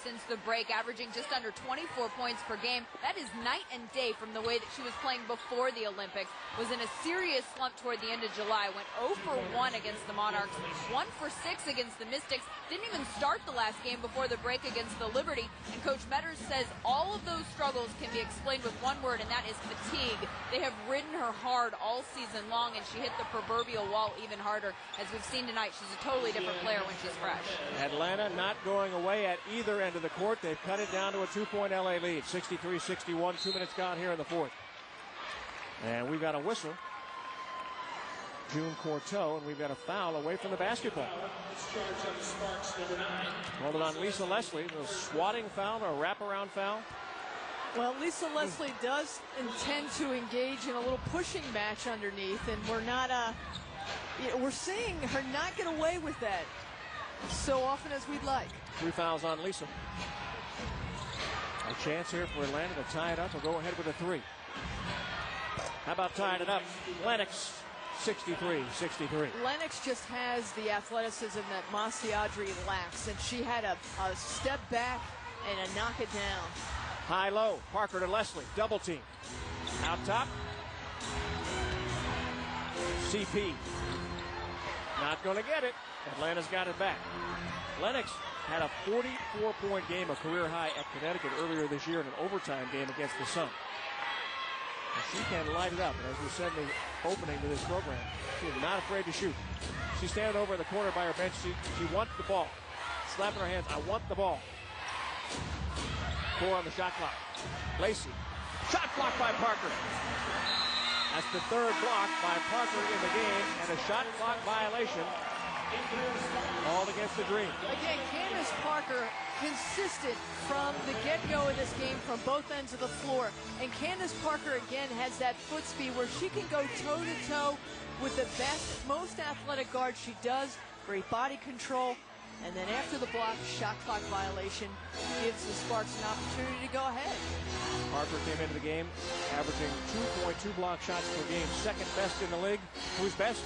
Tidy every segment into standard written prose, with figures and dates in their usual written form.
since the break, averaging just under 24 points per game. That is night and day from the way that she was playing before the Olympics. Was in a serious slump toward the end of July. Went 0 for 1 against the Monarchs, 1 for 6 against the Mystics. Didn't even start the last game before the break against the Liberty. And Coach Metters says all of those struggles can be explained with one word, and that is fatigue. They have ridden her hard all season long, and she hit the proverbial wall even harder. As we've seen tonight, she's a totally different player when she's fresh. Atlanta not going away at either end of the court. They've cut it down to a 2-point LA lead. 63-61, 2 minutes gone here in the fourth. And we've got a whistle. June Courteau, and we've got a foul away from the basketball. Called it on Lisa Leslie. A swatting foul or a wraparound foul. Well, Lisa Leslie does intend to engage in a little pushing match underneath, and we're seeing her not get away with that so often as we'd like. 3 fouls on Lisa. A chance here for Atlanta to tie it up or go ahead with a 3. How about tying it up? Lennox, 63-63. Lennox just has the athleticism that Masiadri lacks, and she had a step back and a knock it down. High-low, Parker to Leslie, double team. Out top, CP. Not going to get it. Atlanta's got it back. Lennox had a 44-point game, a career high at Connecticut earlier this year in an overtime game against the Sun. And she can light it up. And as we said in the opening to this program, she is not afraid to shoot. She's standing over in the corner by her bench. She wants the ball. Slapping her hands, I want the ball. 4 on the shot clock. Lacey. Shot blocked by Parker. That's the 3rd block by Parker in the game, and a shot clock violation. All against the Dream. Again, Candace Parker consistent from the get-go of this game from both ends of the floor. And Candace Parker, again, has that foot speed where she can go toe-to-toe with the best, most athletic guard she does. Great body control. And then after the block, shot clock violation gives the Sparks an opportunity to go ahead. Parker came into the game averaging 2.2 block shots per game, 2nd best in the league. Who's best?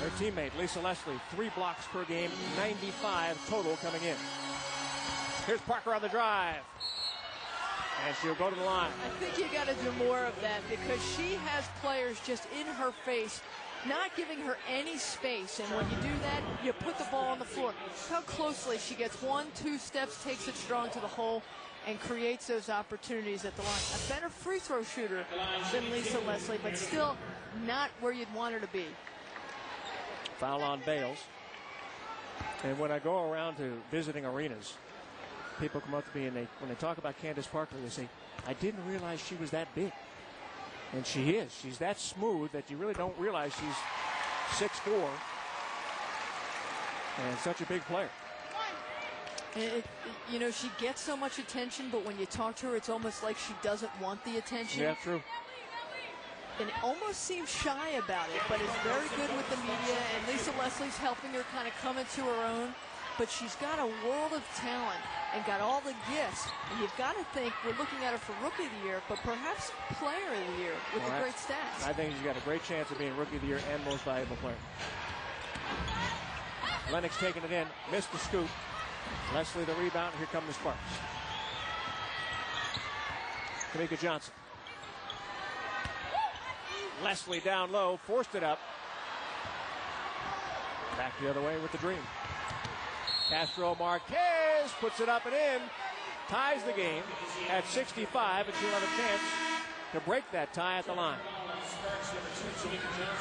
Her teammate, Lisa Leslie, 3 blocks per game, 95 total coming in. Here's Parker on the drive. And she'll go to the line. I think you got to do more of that because she has players just in her face, not giving her any space. And when you do that, you put the ball on the floor. How closely she gets 1-2 steps, takes it strong to the hole, and creates those opportunities at the line. A better free throw shooter than Lisa Leslie, but still not where you'd want her to be. Foul on Bales. And when I go around to visiting arenas, people come up to me and when they talk about Candace Parker, they say, I didn't realize she was that big. And she is. She's that smooth that you really don't realize she's 6'4" and such a big player. She gets so much attention, but when you talk to her, it's almost like she doesn't want the attention. Yeah, true. And almost seems shy about it, but is very good with the media. And Lisa Leslie's helping her kind of come into her own. But she's got a world of talent and got all the gifts. And you've got to think we're looking at her for Rookie of the Year, but perhaps Player of the Year with the great stats. I think she's got a great chance of being Rookie of the Year and Most Valuable Player. Lennox taking it in, missed the scoop. Leslie the rebound. Here come the Sparks. Tamika Johnson. Leslie down low, forced it up. Back the other way with the Dream. Castro Marquez puts it up and in. Ties the game at 65, and she'll have a chance to break that tie at the line.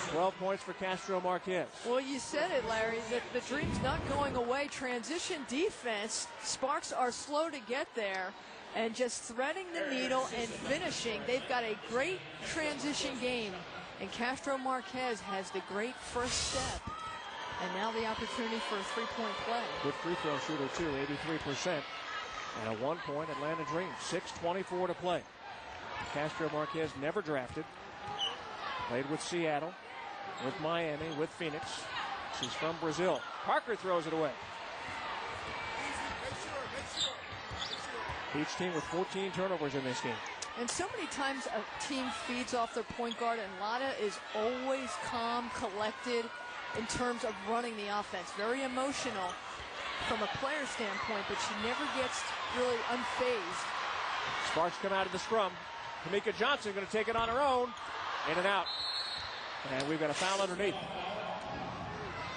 12 points for Castro Marquez. Well, you said it, Larry. The Dream's not going away. Transition defense. Sparks are slow to get there. And just threading the needle and finishing. They've got a great transition game. And Castro Marquez has the great first step. And now the opportunity for a three-point play. Good free throw shooter, too, 83%. And a 1-point Atlanta Dream. 6:24 to play. Castro Marquez never drafted. Played with Seattle, with Miami, with Phoenix. She's from Brazil. Parker throws it away. Each team with 14 turnovers in this game. And so many times a team feeds off their point guard, and Lada is always calm, collected in terms of running the offense. Very emotional. from a player standpoint, but she never gets really unfazed. Sparks come out of the scrum. Tamika Johnson going to take it on her own. In and out. And we've got a foul underneath.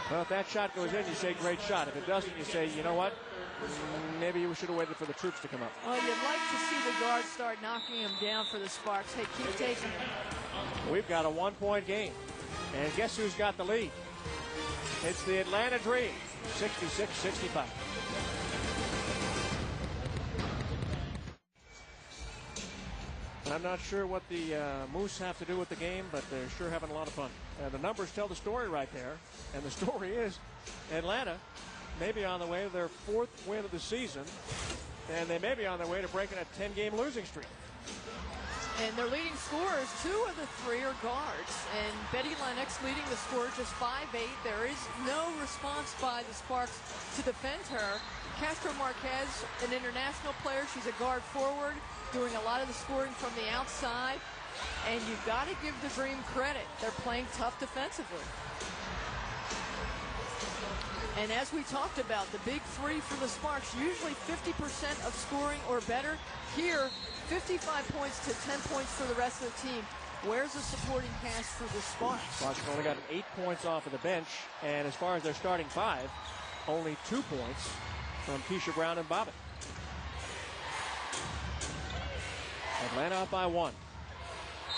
Well, if that shot goes in, you say great shot. If it doesn't, you say, you know what? Maybe we should have waited for the troops to come up. Well, you'd like to see the guards start knocking them down for the Sparks. Hey, keep taking them. We've got a 1-point game. And guess who's got the lead? It's the Atlanta Dream, 66-65. I'm not sure what the Moose have to do with the game, but they're sure having a lot of fun. The numbers tell the story right there, and the story is Atlanta may be on the way to their 4th win of the season, and they may be on their way to breaking a 10-game losing streak. And their leading scorers, 2 of the 3 are guards. And Betty Lennox leading the score, just 5'8". There is no response by the Sparks to defend her. Castro Marquez, an international player. She's a guard forward, doing a lot of the scoring from the outside. And you've got to give the Dream credit. They're playing tough defensively. And as we talked about, the big 3 for the Sparks, usually 50% of scoring or better. Here, 55 points to 10 points for the rest of the team. Where's the supporting cast for the Sparks? Sparks have only gotten 8 points off of the bench. And as far as their starting 5, only 2 points from Keisha Brown and Bobbitt. Atlanta up by 1.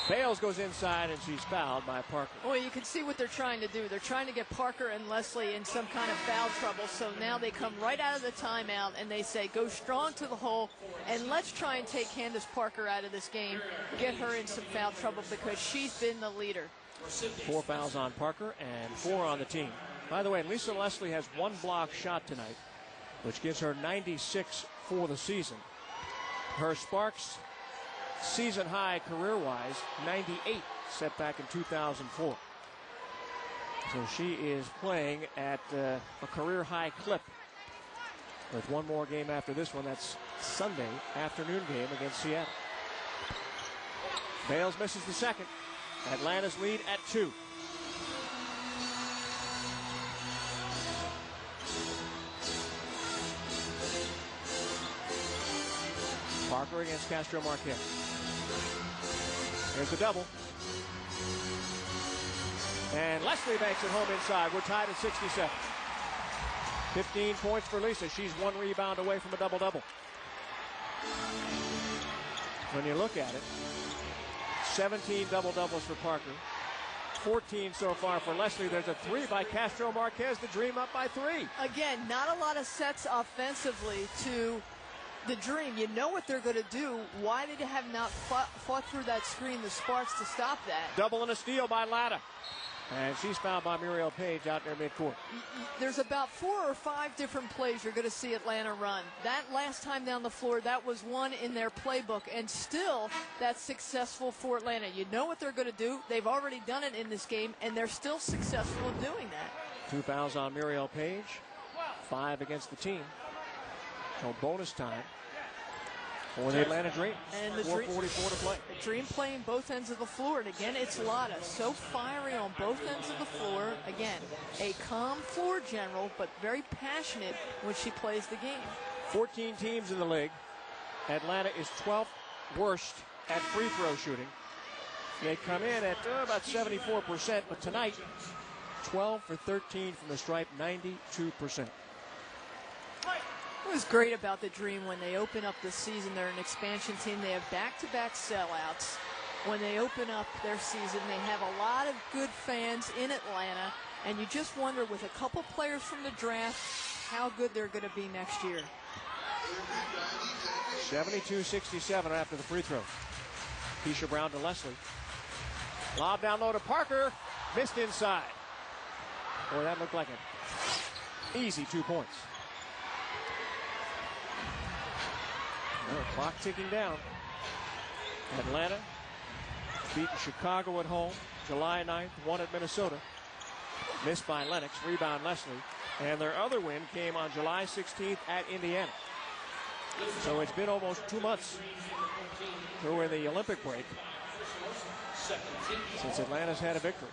Bales goes inside, and she's fouled by Parker. Well, you can see what they're trying to do. They're trying to get Parker and Leslie in some kind of foul trouble. So now they come right out of the timeout, and they say, go strong to the hole, and let's try and take Candace Parker out of this game, get her in some foul trouble because she's been the leader. 4 fouls on Parker and 4 on the team. By the way, Lisa Leslie has 1 block shot tonight, which gives her 96 for the season. Her Sparks season high career-wise, 98, set back in 2004. So she is playing at a career-high clip with 1 more game after this one. That's Sunday afternoon game against Seattle. Bales misses the second. Atlanta's lead at 2. Parker against Castro Marquez. Here's the double. And Leslie banks it home inside. We're tied at 67. 15 points for Lisa. She's 1 rebound away from a double-double. When you look at it, 17 double-doubles for Parker. 14 so far for Leslie. There's a 3 by Castro Marquez. The Dream up by 3. Again, not a lot of sets offensively to the Dream. You know what they're going to do. Why did they have not fought through that screen, the Sparks, to stop that? Double and a steal by Latta. And she's fouled by Muriel Page out near midcourt. There's about 4 or 5 different plays you're going to see Atlanta run. That last time down the floor, that was one in their playbook, and still that's successful for Atlanta. You know what they're going to do. They've already done it in this game, and they're still successful in doing that. 2 fouls on Muriel Page. 5 against the team. So bonus time for the Atlanta Dream. And the 4:44 to play. The Dream playing both ends of the floor. And again, it's Latta. So fiery on both ends of the floor. Again, a calm floor general, but very passionate when she plays the game. 14 teams in the league. Atlanta is 12th worst at free throw shooting. They come in at about 74%, but tonight, 12 for 13 from the stripe, 92%. What was great about the Dream when they open up this season, they're an expansion team. They have back-to-back sellouts. When they open up their season, they have a lot of good fans in Atlanta, and you just wonder, with a couple players from the draft, how good they're going to be next year. 72-67 after the free throw. Keisha Brown to Leslie. Lob down low to Parker. Missed inside. Boy, that looked like an easy 2 points. Clock ticking down. Atlanta beating Chicago at home July 9th, 1 at Minnesota. Missed by Lennox, rebound Leslie. And their other win came on July 16th at Indiana. So it's been almost 2 months through the Olympic break since Atlanta's had a victory.